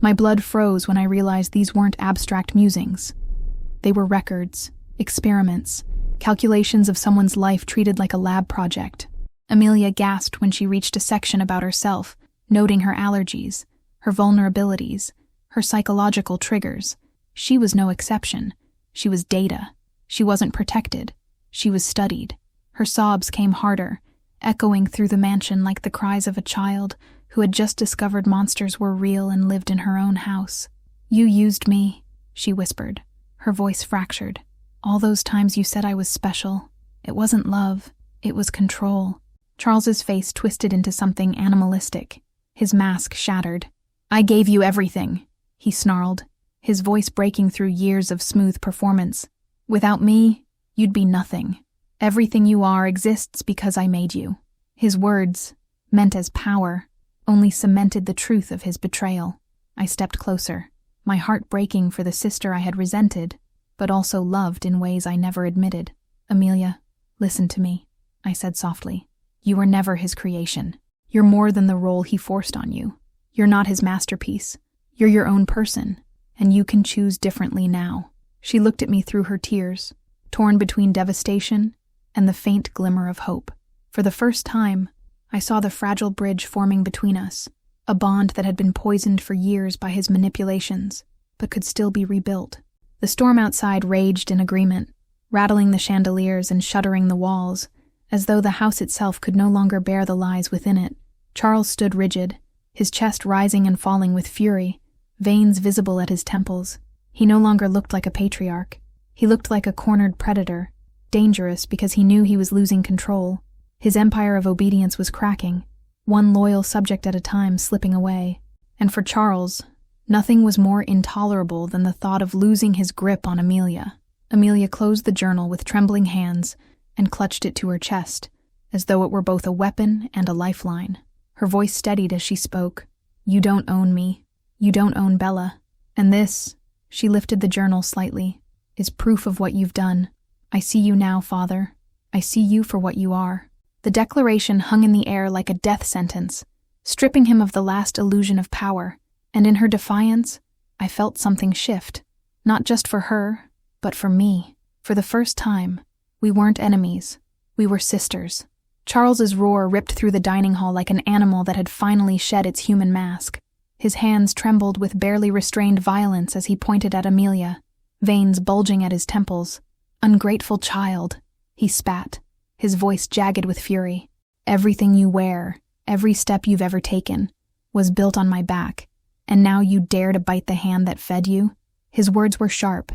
My blood froze when I realized these weren't abstract musings. They were records, experiments, calculations of someone's life treated like a lab project. Amelia gasped when she reached a section about herself, noting her allergies, her vulnerabilities, her psychological triggers. She was no exception. She was data. She wasn't protected. She was studied. Her sobs came harder, echoing through the mansion like the cries of a child who had just discovered monsters were real and lived in her own house. "You used me," she whispered, her voice fractured. "All those times you said I was special. It wasn't love. It was control." Charles's face twisted into something animalistic. His mask shattered. "I gave you everything," he snarled, his voice breaking through years of smooth performance. "Without me, you'd be nothing. Everything you are exists because I made you." His words, meant as power, only cemented the truth of his betrayal. I stepped closer, my heart breaking for the sister I had resented, but also loved in ways I never admitted. "Amelia, listen to me," I said softly. "You were never his creation. You're more than the role he forced on you. You're not his masterpiece. You're your own person, and you can choose differently now." She looked at me through her tears, torn between devastation and the faint glimmer of hope. For the first time, I saw the fragile bridge forming between us, a bond that had been poisoned for years by his manipulations, but could still be rebuilt. The storm outside raged in agreement, rattling the chandeliers and shuddering the walls, as though the house itself could no longer bear the lies within it. Charles stood rigid, his chest rising and falling with fury, veins visible at his temples. He no longer looked like a patriarch. He looked like a cornered predator, dangerous because he knew he was losing control. His empire of obedience was cracking, one loyal subject at a time slipping away. And for Charles, nothing was more intolerable than the thought of losing his grip on Amelia. Amelia closed the journal with trembling hands and clutched it to her chest, as though it were both a weapon and a lifeline. Her voice steadied as she spoke. "You don't own me. You don't own Bella. And this," she lifted the journal slightly, "is proof of what you've done. I see you now, Father. I see you for what you are." The declaration hung in the air like a death sentence, stripping him of the last illusion of power, and in her defiance, I felt something shift, not just for her, but for me. For the first time, we weren't enemies. We were sisters. Charles's roar ripped through the dining hall like an animal that had finally shed its human mask. His hands trembled with barely restrained violence as he pointed at Amelia, veins bulging at his temples. "Ungrateful child," he spat, his voice jagged with fury. "Everything you wear, every step you've ever taken, was built on my back, and now you dare to bite the hand that fed you?" His words were sharp,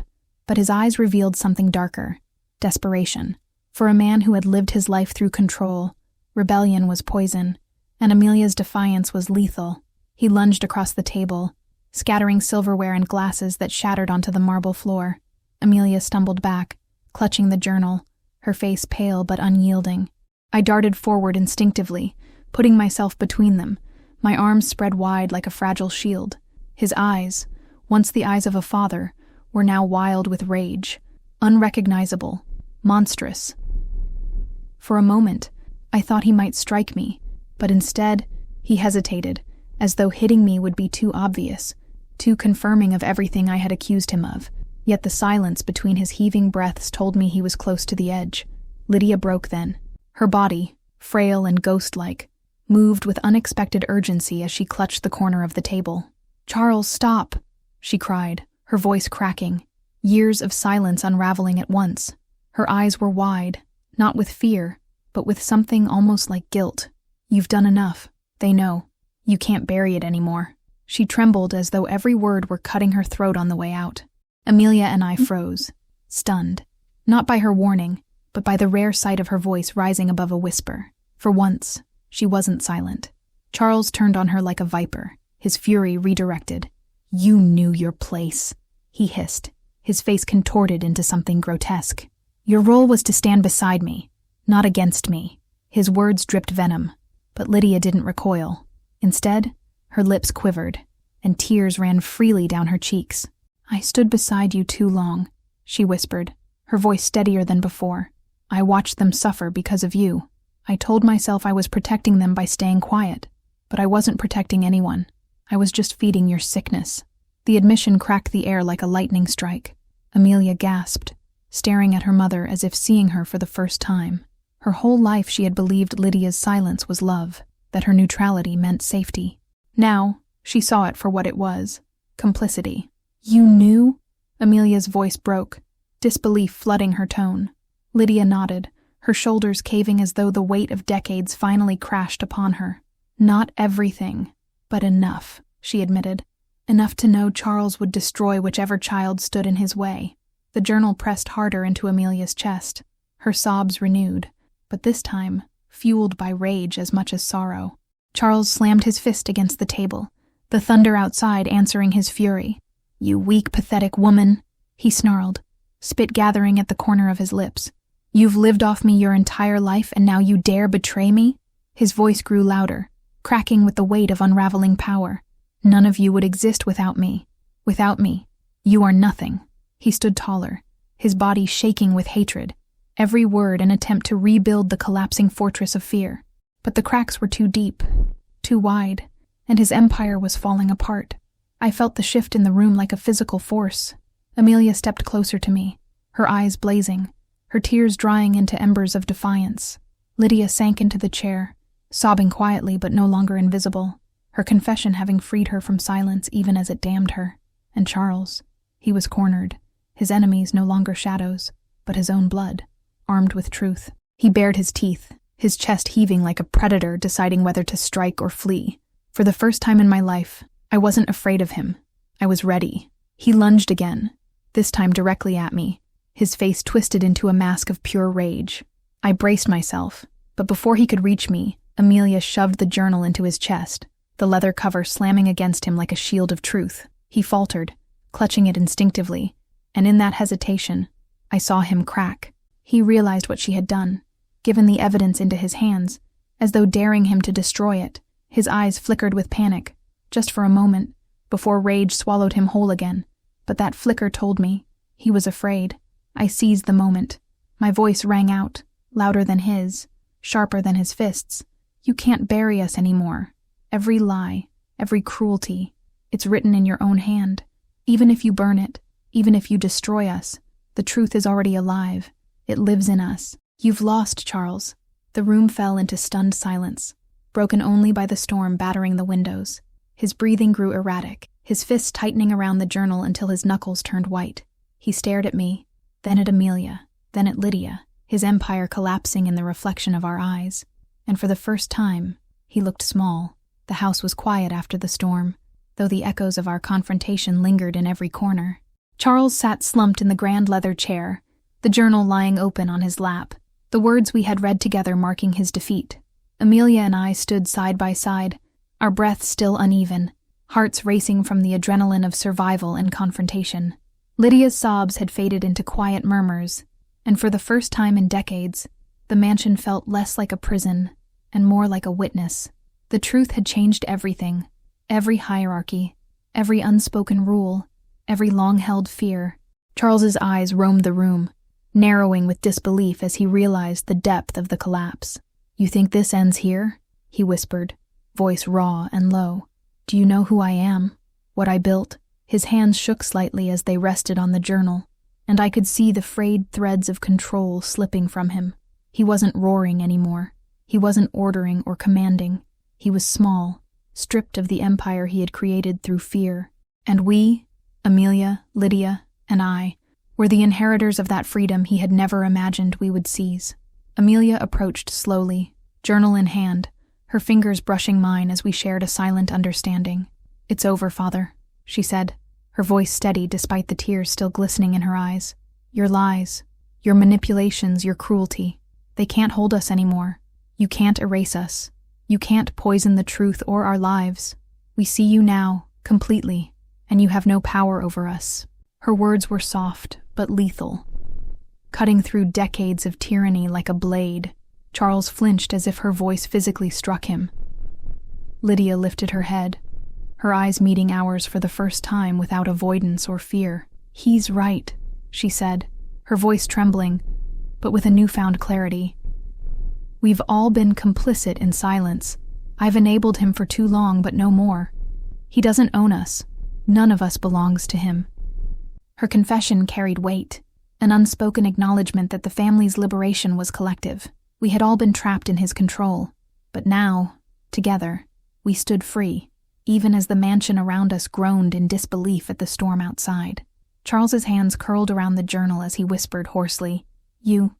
but his eyes revealed something darker: desperation. For a man who had lived his life through control, rebellion was poison, and Amelia's defiance was lethal. He lunged across the table, scattering silverware and glasses that shattered onto the marble floor. Amelia stumbled back, clutching the journal, her face pale but unyielding. I darted forward instinctively, putting myself between them, my arms spread wide like a fragile shield. His eyes, once the eyes of a father, were now wild with rage, unrecognizable, monstrous. For a moment, I thought he might strike me, but instead, he hesitated, as though hitting me would be too obvious, too confirming of everything I had accused him of. Yet the silence between his heaving breaths told me he was close to the edge. Lydia broke then. Her body, frail and ghost-like, moved with unexpected urgency as she clutched the corner of the table. "Charles, stop!" she cried, her voice cracking, years of silence unraveling at once. Her eyes were wide, not with fear, but with something almost like guilt. "You've done enough. They know. You can't bury it anymore." She trembled as though every word were cutting her throat on the way out. Amelia and I froze, stunned, not by her warning, but by the rare sight of her voice rising above a whisper. For once, she wasn't silent. Charles turned on her like a viper, his fury redirected. "You knew your place," he hissed, his face contorted into something grotesque. "Your role was to stand beside me, not against me." His words dripped venom, but Lydia didn't recoil. Instead, her lips quivered, and tears ran freely down her cheeks. "I stood beside you too long," she whispered, her voice steadier than before. "I watched them suffer because of you. I told myself I was protecting them by staying quiet, but I wasn't protecting anyone. I was just feeding your sickness." The admission cracked the air like a lightning strike. Amelia gasped, staring at her mother as if seeing her for the first time. Her whole life she had believed Lydia's silence was love, that her neutrality meant safety. Now, she saw it for what it was, complicity. "You knew?" Amelia's voice broke, disbelief flooding her tone. Lydia nodded, her shoulders caving as though the weight of decades finally crashed upon her. "Not everything, but enough," she admitted. "Enough to know Charles would destroy whichever child stood in his way." The journal pressed harder into Amelia's chest, her sobs renewed, but this time fueled by rage as much as sorrow. Charles slammed his fist against the table, the thunder outside answering his fury. "You weak, pathetic woman," he snarled, spit gathering at the corner of his lips. "You've lived off me your entire life and now you dare betray me?" His voice grew louder, cracking with the weight of unraveling power. "None of you would exist without me. Without me, you are nothing." He stood taller, his body shaking with hatred, every word an attempt to rebuild the collapsing fortress of fear. But the cracks were too deep, too wide, and his empire was falling apart. I felt the shift in the room like a physical force. Amelia stepped closer to me, her eyes blazing, her tears drying into embers of defiance. Lydia sank into the chair, sobbing quietly but no longer invisible, her confession having freed her from silence even as it damned her. And Charles, he was cornered, his enemies no longer shadows, but his own blood, armed with truth. He bared his teeth, his chest heaving like a predator deciding whether to strike or flee. For the first time in my life, I wasn't afraid of him. I was ready. He lunged again, this time directly at me, his face twisted into a mask of pure rage. I braced myself, but before he could reach me, Amelia shoved the journal into his chest, the leather cover slamming against him like a shield of truth. He faltered, clutching it instinctively, and in that hesitation, I saw him crack. He realized what she had done, given the evidence into his hands, as though daring him to destroy it. His eyes flickered with panic, just for a moment, before rage swallowed him whole again. But that flicker told me he was afraid. I seized the moment. My voice rang out, louder than his, sharper than his fists. "You can't bury us anymore. Every lie, every cruelty, it's written in your own hand. Even if you burn it, even if you destroy us, the truth is already alive. It lives in us. You've lost, Charles." The room fell into stunned silence, broken only by the storm battering the windows. His breathing grew erratic, his fists tightening around the journal until his knuckles turned white. He stared at me, then at Amelia, then at Lydia, his empire collapsing in the reflection of our eyes. And for the first time, he looked small. The house was quiet after the storm, though the echoes of our confrontation lingered in every corner. Charles sat slumped in the grand leather chair, the journal lying open on his lap, the words we had read together marking his defeat. Amelia and I stood side by side, our breaths still uneven, hearts racing from the adrenaline of survival and confrontation. Lydia's sobs had faded into quiet murmurs, and for the first time in decades, the mansion felt less like a prison and more like a witness. The truth had changed everything, every hierarchy, every unspoken rule, every long-held fear. Charles's eyes roamed the room, narrowing with disbelief as he realized the depth of the collapse. "You think this ends here?" he whispered, voice raw and low. "Do you know who I am? What I built?" His hands shook slightly as they rested on the journal, and I could see the frayed threads of control slipping from him. He wasn't roaring anymore. He wasn't ordering or commanding. He was small, stripped of the empire he had created through fear. And we, Amelia, Lydia, and I, were the inheritors of that freedom he had never imagined we would seize. Amelia approached slowly, journal in hand, her fingers brushing mine as we shared a silent understanding. "It's over, Father," she said, her voice steady despite the tears still glistening in her eyes. "Your lies, your manipulations, your cruelty, they can't hold us anymore. You can't erase us. You can't poison the truth or our lives. We see you now, completely, and you have no power over us." Her words were soft, but lethal, cutting through decades of tyranny like a blade. Charles flinched as if her voice physically struck him. Lydia lifted her head, her eyes meeting ours for the first time without avoidance or fear. "He's right," she said, her voice trembling, but with a newfound clarity. "We've all been complicit in silence. I've enabled him for too long, but no more. He doesn't own us. None of us belongs to him." Her confession carried weight, an unspoken acknowledgement that the family's liberation was collective. We had all been trapped in his control, but now, together, we stood free, even as the mansion around us groaned in disbelief at the storm outside. Charles's hands curled around the journal as he whispered hoarsely, You'll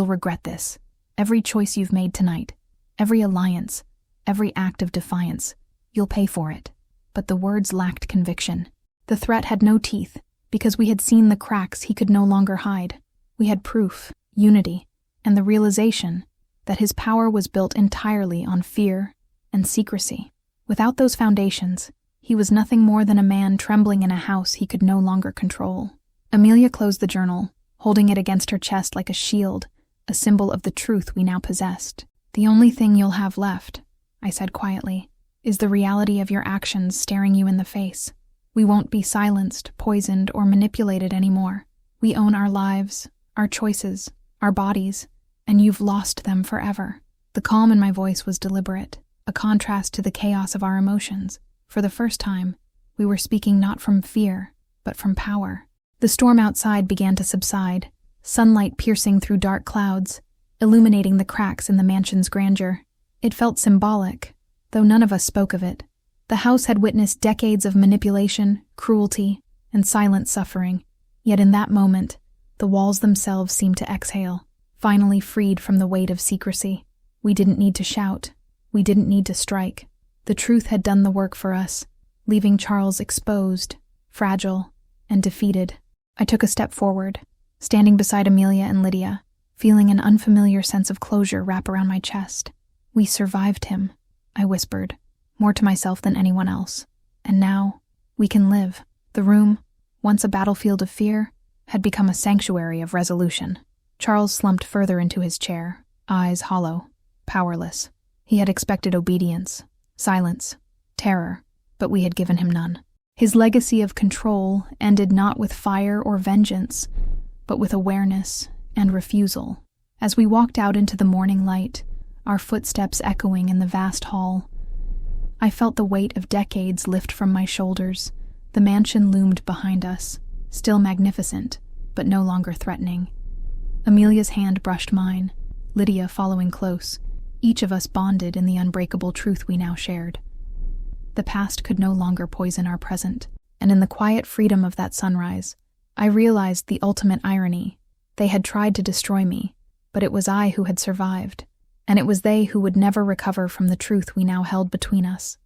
regret this. Every choice you've made tonight, every alliance, every act of defiance, you'll pay for it." But the words lacked conviction. The threat had no teeth, because we had seen the cracks he could no longer hide. We had proof, unity, and the realization that his power was built entirely on fear and secrecy. Without those foundations, he was nothing more than a man trembling in a house he could no longer control. Amelia closed the journal, holding it against her chest like a shield, a symbol of the truth we now possessed. "The only thing you'll have left," I said quietly, "is the reality of your actions staring you in the face. We won't be silenced, poisoned, or manipulated anymore. We own our lives, our choices, our bodies, and you've lost them forever." The calm in my voice was deliberate, a contrast to the chaos of our emotions. For the first time, we were speaking not from fear, but from power. The storm outside began to subside, sunlight piercing through dark clouds, illuminating the cracks in the mansion's grandeur. It felt symbolic, though none of us spoke of it. The house had witnessed decades of manipulation, cruelty, and silent suffering, yet in that moment, the walls themselves seemed to exhale, finally freed from the weight of secrecy. We didn't need to shout. We didn't need to strike. The truth had done the work for us, leaving Charles exposed, fragile, and defeated. I took a step forward, standing beside Amelia and Lydia, feeling an unfamiliar sense of closure wrap around my chest. "We survived him," I whispered, more to myself than anyone else. "And now, we can live." The room, once a battlefield of fear, had become a sanctuary of resolution. Charles slumped further into his chair, eyes hollow, powerless. He had expected obedience, silence, terror, but we had given him none. His legacy of control ended not with fire or vengeance, but with awareness and refusal. As we walked out into the morning light, our footsteps echoing in the vast hall, I felt the weight of decades lift from my shoulders. The mansion loomed behind us, still magnificent, but no longer threatening. Amelia's hand brushed mine, Lydia following close, each of us bonded in the unbreakable truth we now shared. The past could no longer poison our present, and in the quiet freedom of that sunrise, I realized the ultimate irony. They had tried to destroy me, but it was I who had survived, and it was they who would never recover from the truth we now held between us.